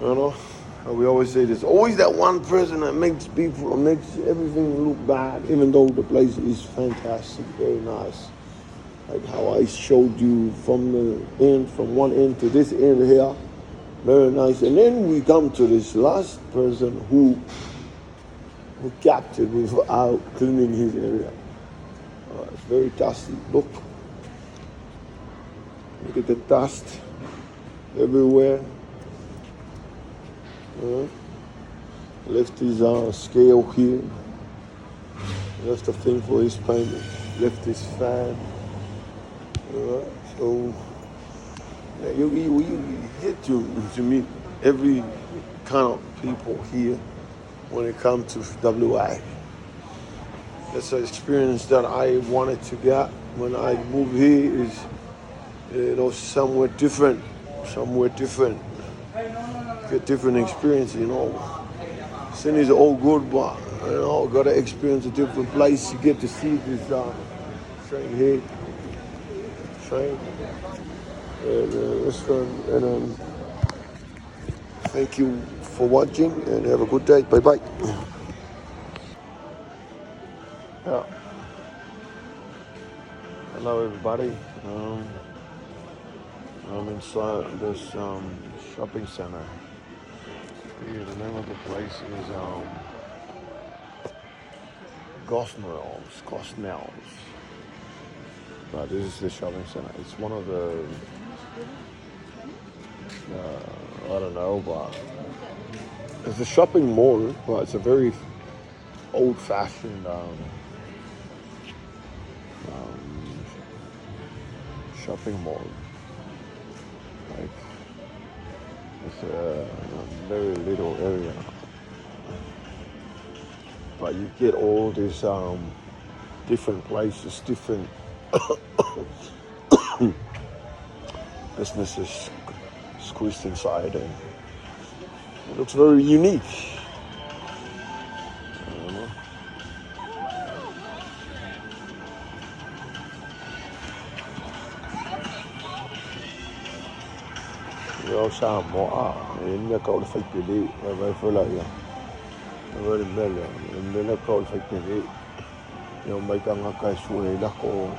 You know, we always say there's always that one person that makes everything look bad, even though the place is fantastic, very nice. Like how I showed you from the end, from one end to this end here, very nice. And then we come to this last person who captured without cleaning his area. It's very dusty. Look at the dust everywhere. Left his scale here. Left a thing for his paint. Left his fan. So yeah, you get to meet every kind of people here when it comes to WA. That's an experience that I wanted to get when I moved here. Is somewhere different. Get different experience, Sydney's all good, but gotta experience a different place. You get to see this train here, restaurant, and thank you for watching and have a good day. Bye bye. Yeah. Hello everybody. I'm inside this shopping center. The name of the place is Gosnells. But this is the shopping center. It's one of the, I don't know, but it's a shopping mall, but it's a very old-fashioned shopping mall. Like, it's a very little area, but you get all these different places, different businesses squeezed inside, and it looks very unique. Samoans, in the cold fight today, I feel like very mellow, and then a cold fight today. Make a casual lako,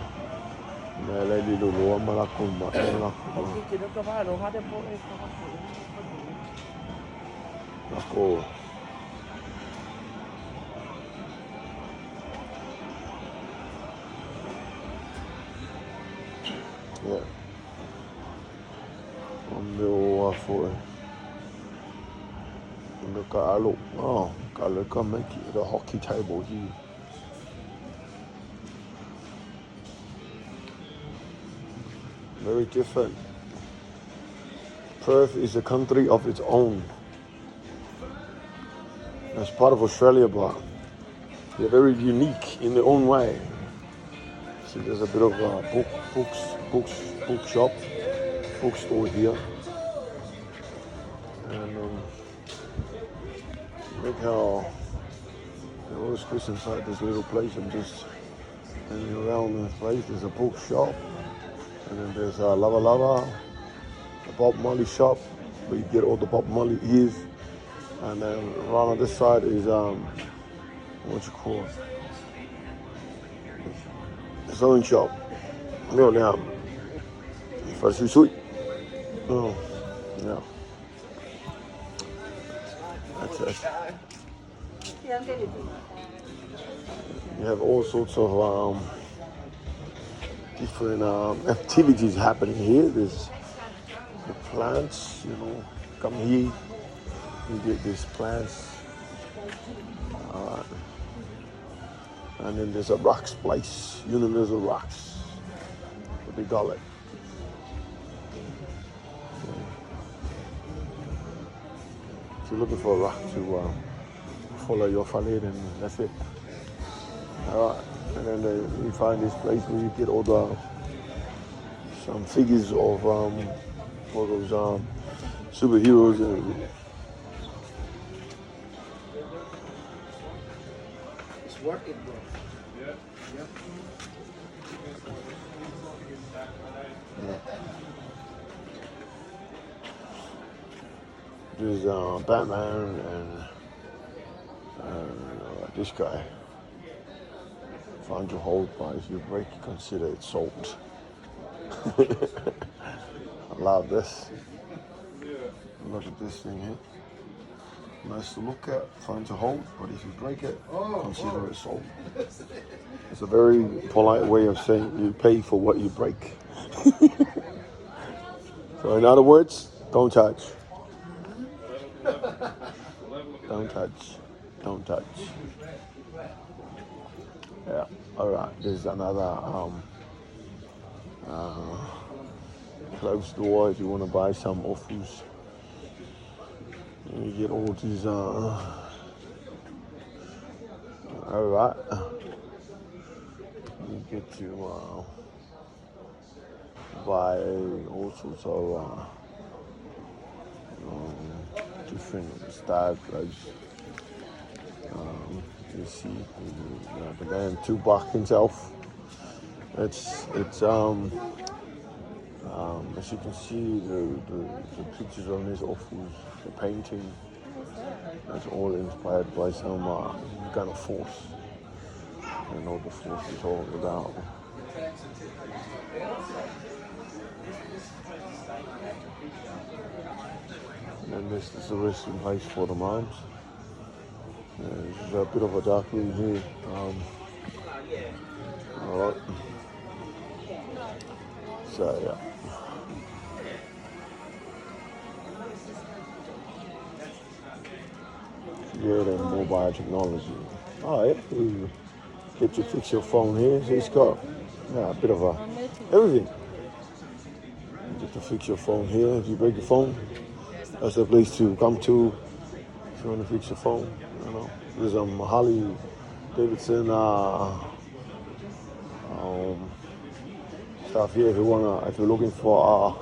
Melody Lulu, Malacuma, Lako. Yeah. For look at make it a hockey table here. Very different. Perth is a country of its own. As part of Australia, but they're very unique in their own way. See, there's a bit of a bookstore here. And look how they always squeeze inside this little place and just hanging around this place. There's a bookshop, and then there's a Lava, a Bob Marley shop where you get all the Bob Marley ears. And then around on this side is what you call a sewing shop. Yeah, first sweet. Oh, yeah. That's it. You have all sorts of different activities happening here. There's the plants, come here, you get these plants. And then there's a rocks place, Universal Rocks, what they call it. If you're looking for a rock to follow your fallet, then that's it. Alright, and then you find this place where you get all some figures of all those superheroes and it's worth it, bro. There's Batman and this guy. Find your hold, but if you break, consider it sold. I love this. Look at this thing here. Nice to look at, fun to hold, but if you break it, consider it sold. It's a very polite way of saying you pay for what you break. So in other words, don't touch. Don't touch. Don't touch. Yeah, alright, there's another closed door if you want to buy some offers. You get all these, alright, you get to buy all sorts of different style clothes. You see, the man Tupac himself. It's as you can see, the pictures on this office, the painting, that's all inspired by some kind of force. You know the force is all about. And this is a resting place for the moms. There's a bit of a dark room here. Alright. So yeah. Yeah, the mobile technology. Oh yeah, you get to fix your phone here. So it's got a bit of everything. You get to fix your phone here. If you break your phone, that's the place to come to if you want to fix your phone. You know, there's Harley Davidson stuff here. If you're looking for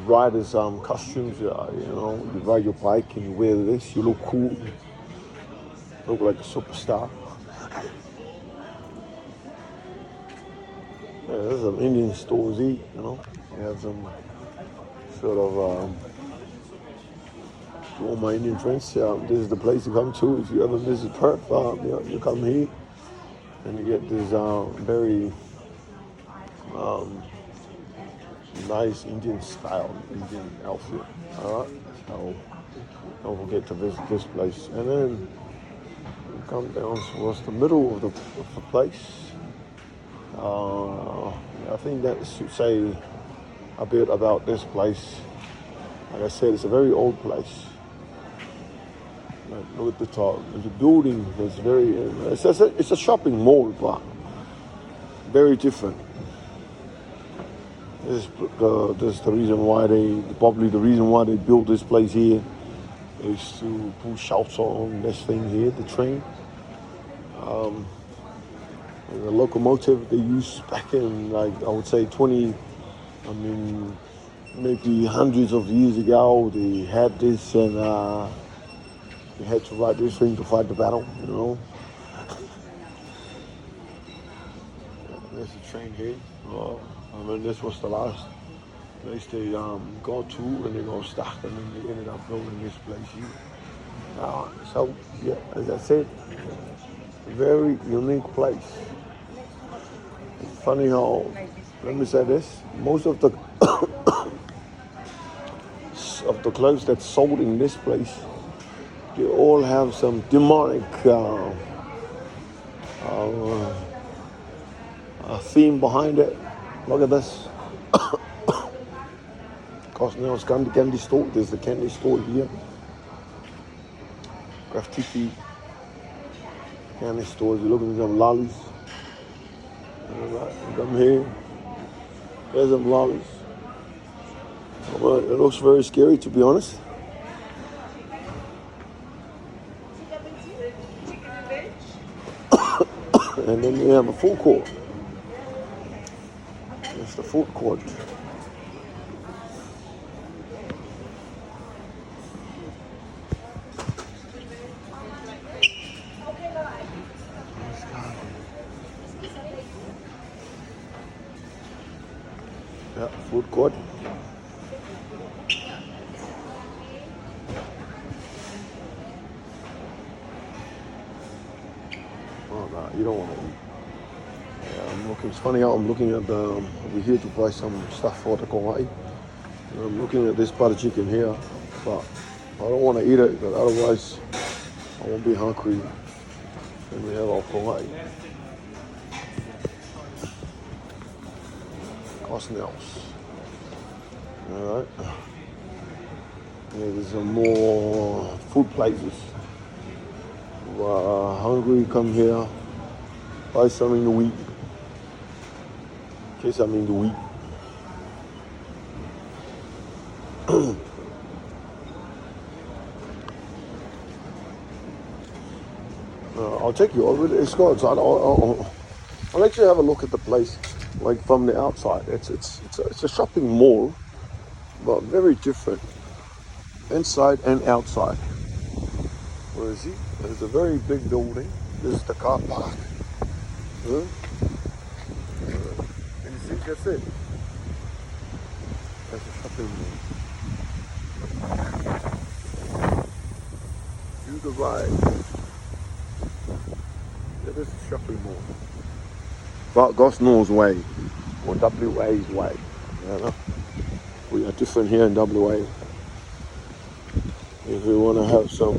riders costumes, you know, you ride your bike and you wear this, you look cool, look like a superstar. Yeah, there's some Indian stores here, you know. You have some sort of to all my Indian friends. This is the place to come to if you ever visit Perth. You come here and you get this very nice Indian style, Indian outfit. Alright, so don't forget to visit this place. And then you come down towards the middle of the place. I think that should say a bit about this place. Like I said, it's a very old place. Like, look at the top. The building is it's a shopping mall, but very different. This is the reason why the reason why they built this place here is to put shelter on this thing here, the train. The locomotive they used back in, like, I would say maybe hundreds of years ago, they had this, and they had to ride this thing to fight the battle, you know. There's a train here. This was the last place they go to, and they got stuck, and then they ended up building this place here. So, yeah, as I said, a very unique place. It's funny how, let me say this, most of the of the clothes that's sold in this place, they all have some demonic theme behind it. Look at this. Gosnells candy store. There's the candy store here. Graffiti candy stores. You're looking at some lollies. Come here. There's some lollies. Well, it looks very scary, to be honest. And then you have a food court. It's the food court. Yeah, food court. don't want to eat. It's funny how I'm looking at we're here to buy some stuff for the Kauai. I'm looking at this butter chicken here, but I don't want to eat it, because otherwise I won't be hungry when we have our Kauai. Gosnells. Alright. Yeah, there's some more food places. If you are hungry, come here, buy something to eat. In case I'm in the week. I'll take you over. Let's go outside. I'll let you have a look at the place, like from the outside. It's a shopping mall, but very different, inside and outside. Where is he? There's a very big building. This is the car park. And you see, that's it. That's a shopping mall. Do the ride. That is a shopping mall. But Gosnells way, or WA's way. You know? We are different here in WA. If we want to have some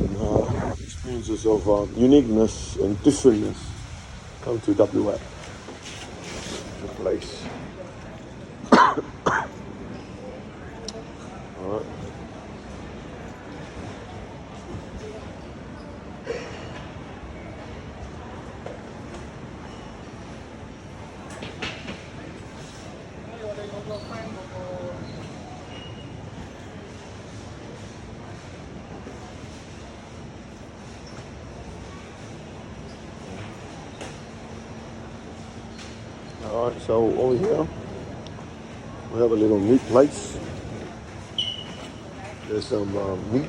experiences of uniqueness and differentness, come to WA. The place. Alright. Alright, so over here we have a little meat place. There's some meat.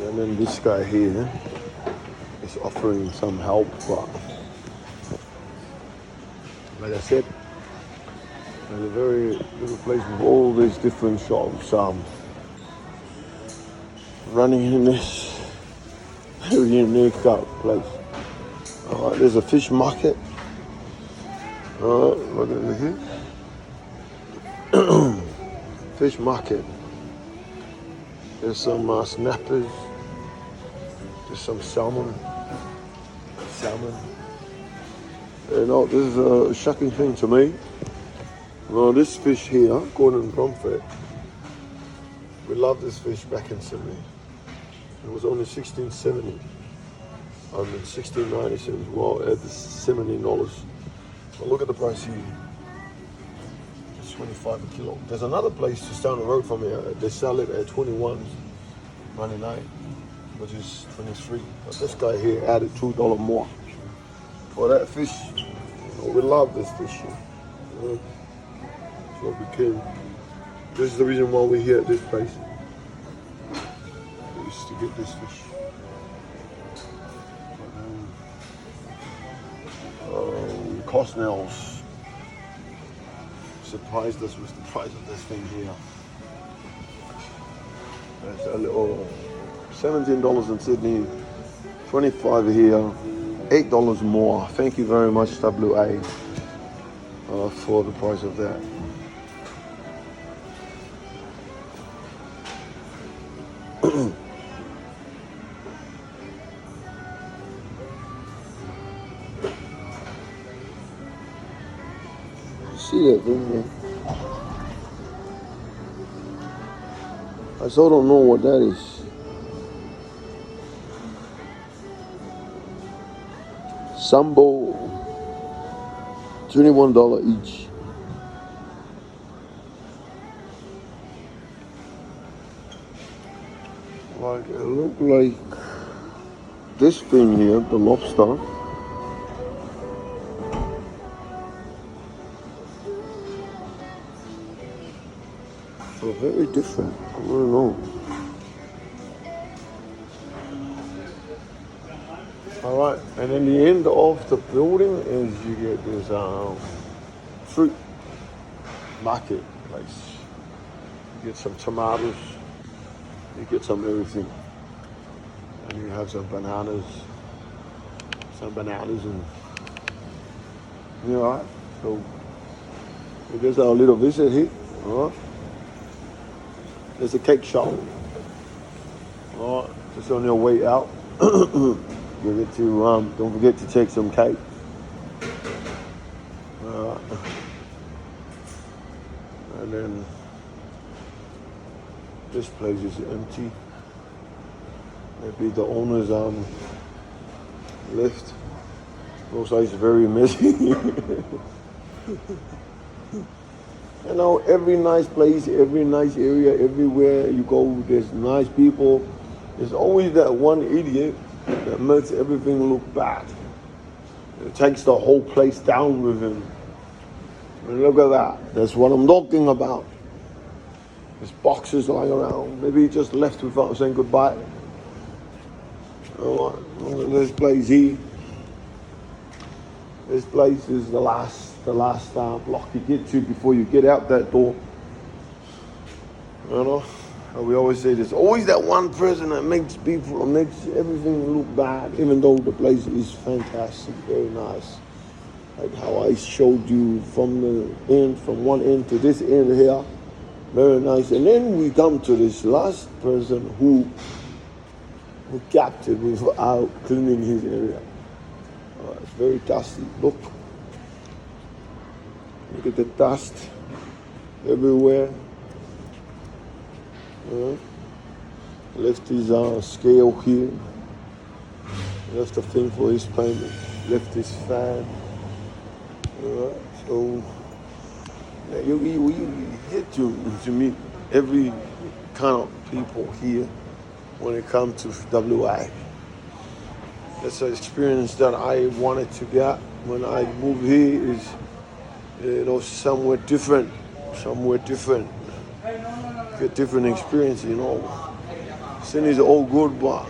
And then this guy here is offering some help. But like I said, there's a very little place with all these different shops running in this very unique place. Alright, there's a fish market. Alright, look at here. Fish market. There's some snappers. There's some salmon. You know, this is a shocking thing to me. Well, this fish here, Gordon Bromford, we love this fish back in Sydney. It was only $16.70. I mean, $16.90. Well, at $17. But look at the price here. It's $25 a kilo. There's another place just down the road from here. They sell it at $21.99, which is $23. But this guy here added $2 more for that fish. We love this fish here. So we came. This is the reason why we're here at this place. Is to get this fish. Gosnells surprised us with the price of this thing here. There's a little $17 in Sydney, $25 here, $8 more. Thank you very much, WA, for the price of that. See that thing there? I still don't know what that is. Sambo, $21 each. Like it look like this thing here, the lobster. So very different. I don't know. All right, and then the end of the building is you get this fruit market place. You get some tomatoes. You get some everything. And you have some bananas. some bananas and alright. So there's our little visit here. Alright. There's a cake shop. Alright, just on your way out. Don't forget to take some cake. And then this place is empty. Maybe the owners left. Looks like it's very messy. You know, every nice place, every nice area, everywhere you go, there's nice people. There's always that one idiot that makes everything look bad. It takes the whole place down with him. And look at that. That's what I'm talking about. There's boxes lying around. Maybe he just left without saying goodbye. Oh, this place here. This place is the last block you get to before you get out that door. You know, and we always say there's always that one person that makes everything look bad, even though the place is fantastic, very nice. Like how I showed you from one end to this end here, very nice. And then we come to this last person who kept it without cleaning his area. It's very dusty. Look at the dust everywhere. Left his scale here. Left a thing for his payment. Left his fan. So you get to meet every kind of people here when it comes to WA. That's an experience that I wanted to get when I moved here. Is somewhere different. Get different experience, Sydney's all good, but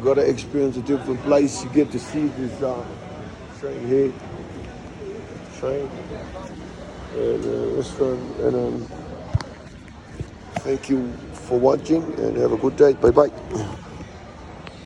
got to experience a different place. You get to see this train here, and restaurant. And thank you for watching, and have a good day. Bye bye.